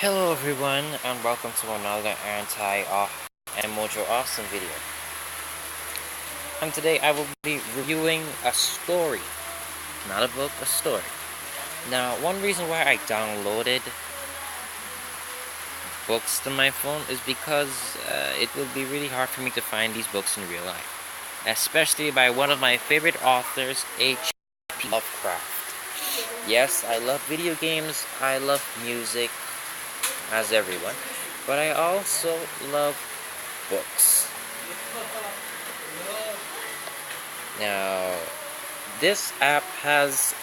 Hello everyone and welcome to another and Mojo Awesome video. And today I will be reviewing a story, not a book, a story. Now, one reason why I downloaded books to my phone is because it will be really hard for me to find these books in real life, especially by one of my favorite authors, H.P. Lovecraft. Yes, I love video games, I love music, as everyone, but I also love books. Now, this app has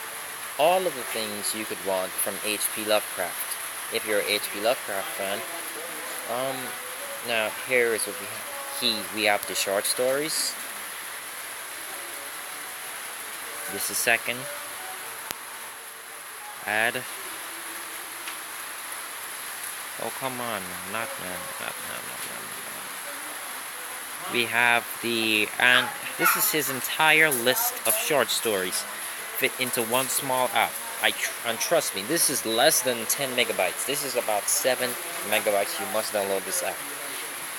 all of the things you could want from H.P. Lovecraft. If you're an H.P. Lovecraft fan, now here is what we have the short stories. Just a second. Add. Oh, come on. Not. We have and this is his entire list of short stories fit into one small app. And trust me, this is less than 10 megabytes. This is about 7 megabytes. You must download this app.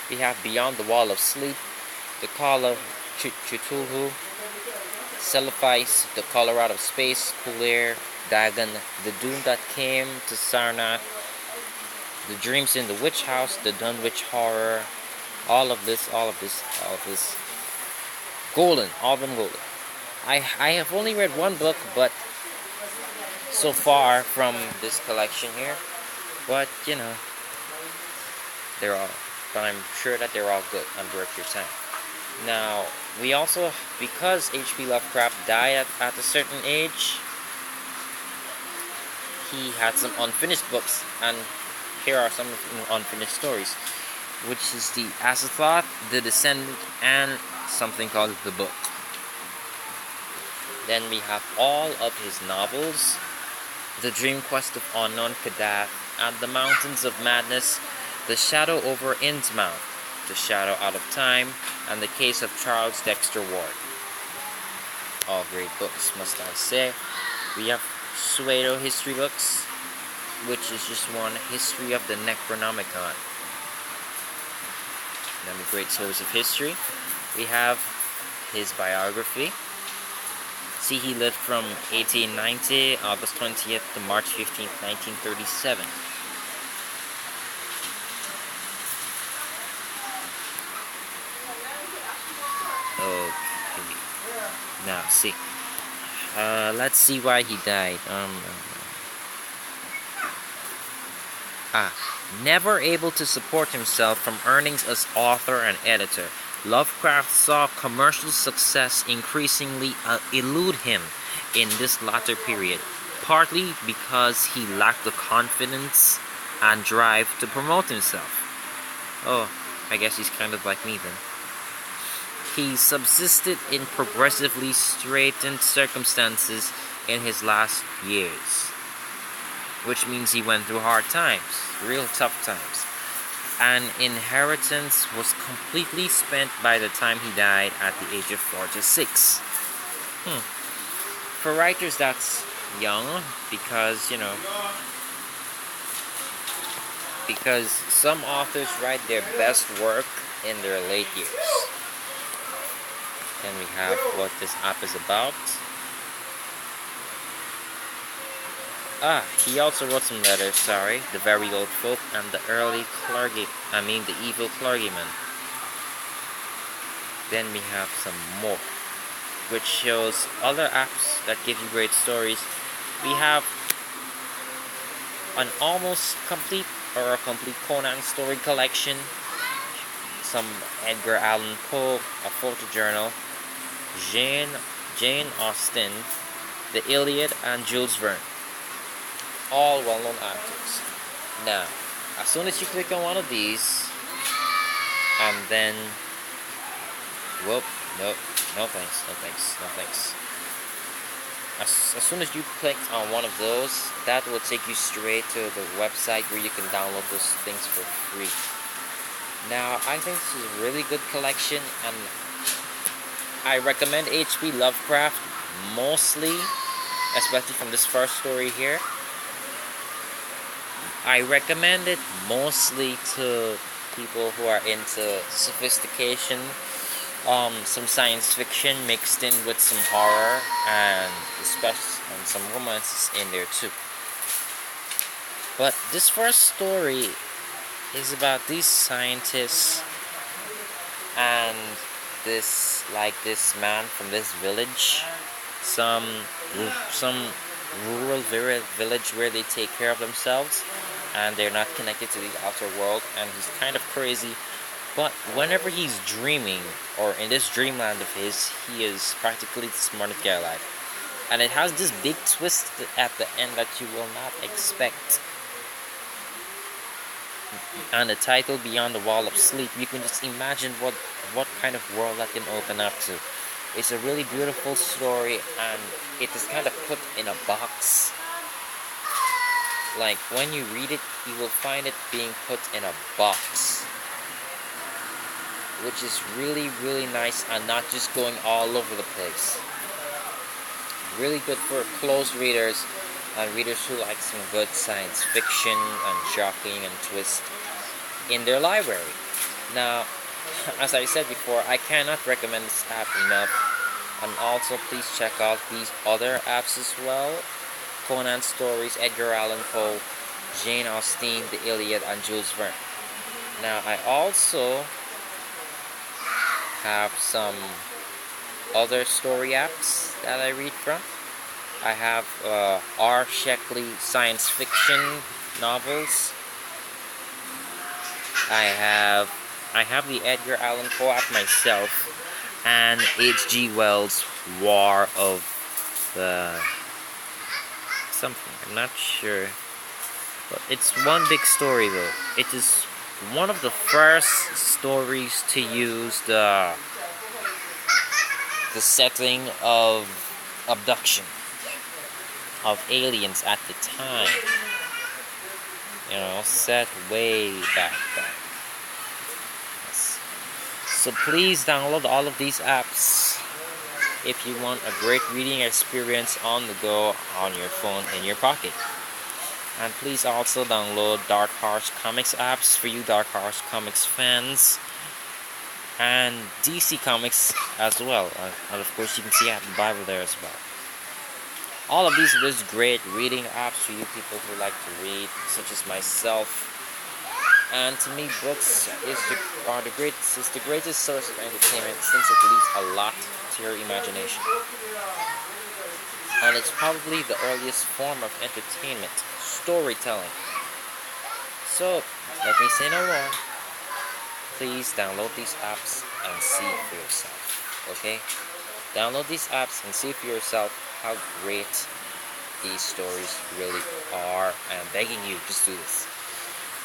We have Beyond the Wall of Sleep, The Call of Cthulhu, Celiphice, The Color Out of Space, Cool Air, Dagon, The Doom That Came to Sarnath, The Dreams in the Witch House, The Dunwich Horror, all of this. Golden, all of them golden. I have only read one book, but so far from this collection here, but you know, but I'm sure that they're all good and worth your time. Now, we also, because H.P. Lovecraft died at a certain age, he had some unfinished books, and here are some of the unfinished stories, which is the Azathoth, The Descendant, and something called The Book. Then we have all of his novels, The Dream Quest of Unknown Kadath, and The Mountains of Madness, The Shadow over Innsmouth, The Shadow Out of Time, and The Case of Charles Dexter Ward. All great books, must I say. We have pseudo history books, which is just one, History of the Necronomicon. Another great source of history. We have his biography. See, he lived from 1890, August 20th to March 15th, 1937. Okay. Now, see. Let's see why he died. Never able to support himself from earnings as author and editor, Lovecraft saw commercial success increasingly elude him in this latter period, partly because he lacked the confidence and drive to promote himself. Oh, I guess he's kind of like me then. He subsisted in progressively straitened circumstances in his last years, which means he went through hard times, real tough times. An inheritance was completely spent by the time he died at the age of 46. For writers, that's young, because, you know, because some authors write their best work in their late years. And we have what this app is about. He also wrote some letters, The Very Old Folk and the Evil Clergyman. Then we have some more, which shows other apps that give you great stories. We have an almost complete, or a complete Conan story collection, some Edgar Allan Poe, a photojournal, Jane Austen, the Iliad, and Jules Verne. All well-known actors. Now, as soon as you click on one of these, and then, whoop, no thanks. As soon as you click on one of those, that will take you straight to the website where you can download those things for free. Now, I think this is a really good collection, and I recommend H.P. Lovecraft mostly, especially from this first story here. I recommend it mostly to people who are into sophistication, some science fiction mixed in with some horror, and some romances in there too. But this first story is about these scientists and this man from this village, some rural village where they take care of themselves and they're not connected to the outer world, and he's kind of crazy. But whenever he's dreaming, or in this dreamland of his, he is practically the smartest guy alive. And it has this big twist at the end that you will not expect. And the title, Beyond the Wall of Sleep, you can just imagine what kind of world that can open up to. It's a really beautiful story, and it is kind of put in a box. Like, when you read it, you will find it being put in a box, which is really, really nice, and not just going all over the place. Really good for close readers and readers who like some good science fiction and shocking and twist in their library. Now, as I said before, I cannot recommend this app enough. And also, please check out these other apps as well: Conan Stories, Edgar Allan Poe, Jane Austen, The Iliad, and Jules Verne. Now, I also have some other story apps that I read from. I have R. Sheckley science fiction novels. I have the Edgar Allan Poe app myself, and H.G. Wells' War of the something, I'm not sure, but it's one big story though. It is one of the first stories to use the setting of abduction of aliens at the time, set way back then. Yes. So please download all of these apps if you want a great reading experience on the go, on your phone, in your pocket. And please also download Dark Horse Comics apps for you Dark Horse Comics fans, and DC Comics as well. And of course, you can see I have the Bible there as well. All of these are just great reading apps for you people who like to read, such as myself. And to me, books is the greatest source of entertainment, since it leaves a lot to your imagination. And it's probably the earliest form of entertainment, storytelling. So, let me say no more. Please download these apps and see for yourself, okay? Download these apps and see for yourself how great these stories really are. And I'm begging you, just do this.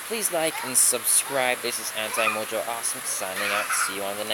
Please like and subscribe. This is Anti-Mojo Awesome signing out. See you on the next